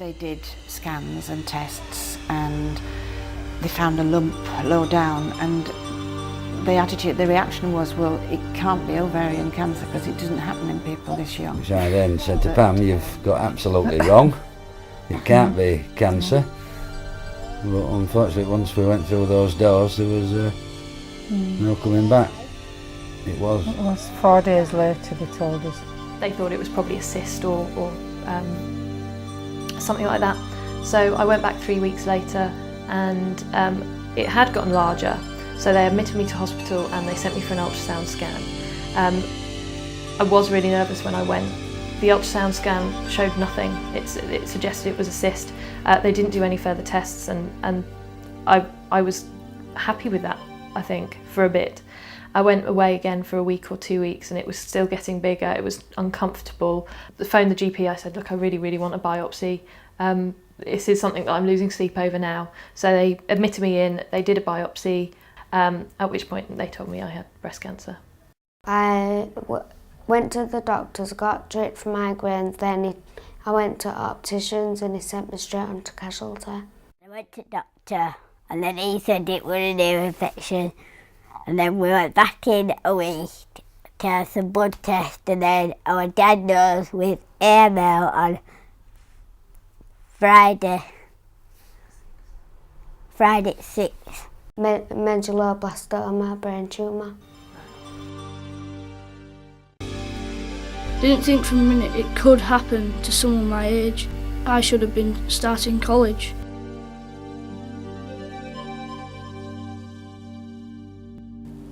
They did scans and tests and they found a lump low down, and the reaction was, well, it can't be ovarian cancer because it doesn't happen in people this young. Which I then said to Pam, you've got absolutely wrong. It can't be cancer. But unfortunately, once we went through those doors, there was no coming back. It was. It was 4 days later they told us. They thought it was probably a cyst or something like that. So I went back 3 weeks later, and it had gotten larger. So they admitted me to hospital and they sent me for an ultrasound scan. I was really nervous when I went. The ultrasound scan showed nothing. It suggested it was a cyst. They didn't do any further tests, and I was happy with that, I think, for a bit. I went away again for a week or 2 weeks and it was still getting bigger. It was uncomfortable. I phoned the GP, I said, look, I really, really want a biopsy. This is something that I'm losing sleep over now. So they admitted me in, they did a biopsy, at which point they told me I had breast cancer. I went to the doctors, got treated for migraines, then I went to opticians and he sent me straight on to casualty. I went to the doctor and then he said it was an ear infection, and then we went back in a week to have some blood tests, and then I was diagnosed with AML on Friday 6th. Medulloblastoma, brain tumour. Didn't think for a minute it could happen to someone my age. I should have been starting college.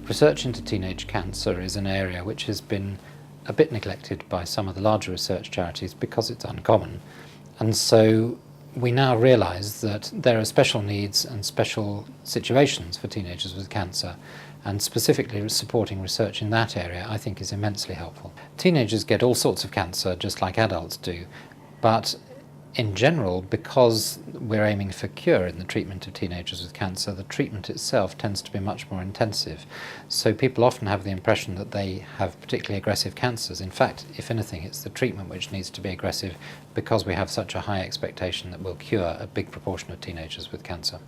Research into teenage cancer is an area which has been a bit neglected by some of the larger research charities because it's uncommon. And so we now realise that there are special needs and special situations for teenagers with cancer, and specifically supporting research in that area I think is immensely helpful. Teenagers get all sorts of cancer just like adults do, but in general, because we're aiming for cure in the treatment of teenagers with cancer, the treatment itself tends to be much more intensive. So people often have the impression that they have particularly aggressive cancers. In fact, if anything, it's the treatment which needs to be aggressive because we have such a high expectation that we'll cure a big proportion of teenagers with cancer.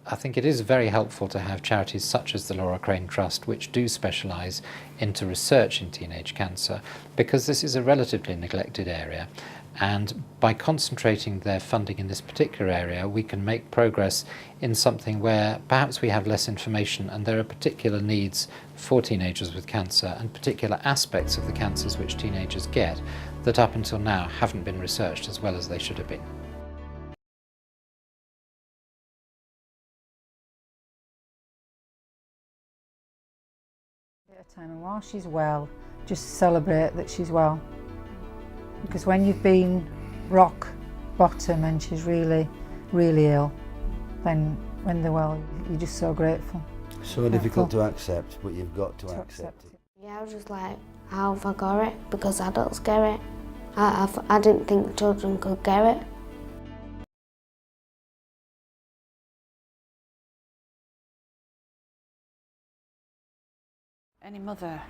I think it is very helpful to have charities such as the Laura Crane Trust, which do specialise into research in teenage cancer, because this is a relatively neglected area. And by concentrating their funding in this particular area, we can make progress in something where perhaps we have less information and there are particular needs for teenagers with cancer and particular aspects of the cancers which teenagers get that up until now haven't been researched as well as they should have been. At a time and while she's well, just celebrate that she's well. Because when you've been rock bottom and she's really, really ill, then when they're well, you're just so grateful. So difficult to accept, but you've got to accept it. Yeah, I was just like, how have I got it? Because adults get it. I didn't think children could get it. Any mother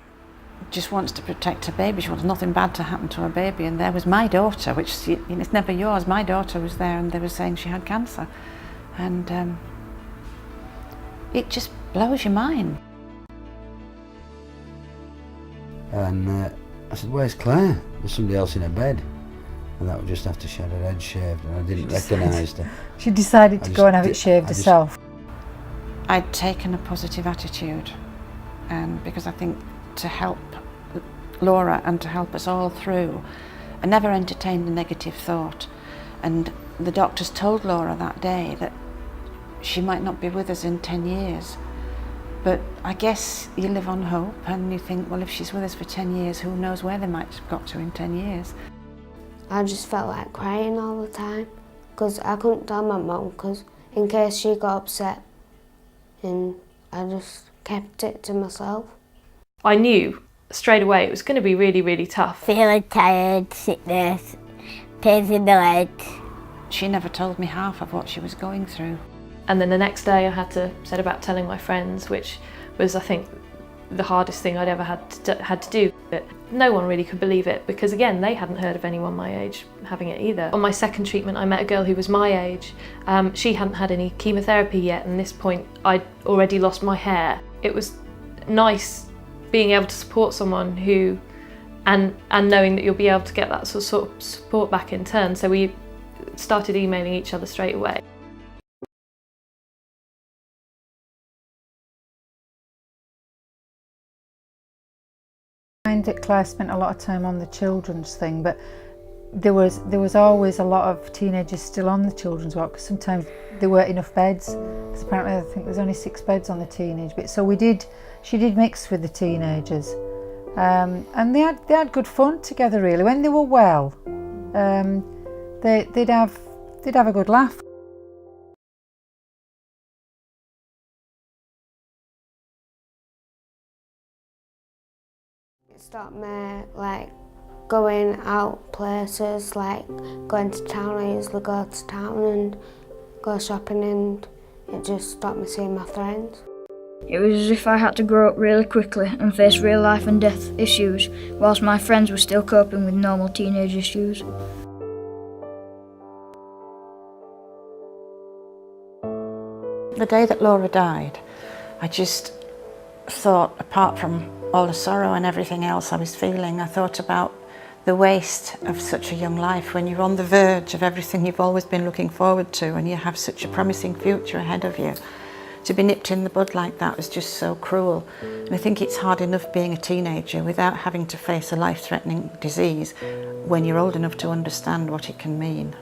just wants to protect her baby. She wants nothing bad to happen to her baby, and there was my daughter, which it's never yours. My daughter was there and they were saying she had cancer, and it just blows your mind. And I said, where's Claire? There's somebody else in her bed. And that would just have to she had her head shaved, and I didn't recognise her. She decided to go and have it shaved herself. I'd taken a positive attitude, and because I think to help Laura and to help us all through, I never entertained a negative thought. And the doctors told Laura that day that she might not be with us in 10 years. But I guess you live on hope and you think, well, if she's with us for 10 years, who knows where they might have got to in 10 years. I just felt like crying all the time because I couldn't tell my mum because in case she got upset, and I just kept it to myself. I knew straight away it was going to be really, really tough. Feeling tired, sickness, pains in the legs. She never told me half of what she was going through. And then the next day I had to set about telling my friends, which was, I think, the hardest thing I'd ever had to do. But no one really could believe it because, again, they hadn't heard of anyone my age having it either. On my second treatment, I met a girl who was my age. She hadn't had any chemotherapy yet, and at this point I'd already lost my hair. It was nice being able to support someone who, and knowing that you'll be able to get that sort of support back in turn. So we started emailing each other straight away. I find that Claire spent a lot of time on the children's thing, but there was always a lot of teenagers still on the children's ward because sometimes there weren't enough beds. Because apparently I think there's only 6 beds on the teenage bit. So she did mix with the teenagers, and they had good fun together really. When they were well, they'd have a good laugh. It stopped me like going out places, like going to town. I usually go to town and go shopping, and it just stopped me seeing my friends. It was as if I had to grow up really quickly and face real life and death issues, whilst my friends were still coping with normal teenage issues. The day that Laura died, I just thought, apart from all the sorrow and everything else I was feeling, I thought about the waste of such a young life when you're on the verge of everything you've always been looking forward to and you have such a promising future ahead of you. To be nipped in the bud like that was just so cruel. And I think it's hard enough being a teenager without having to face a life-threatening disease when you're old enough to understand what it can mean.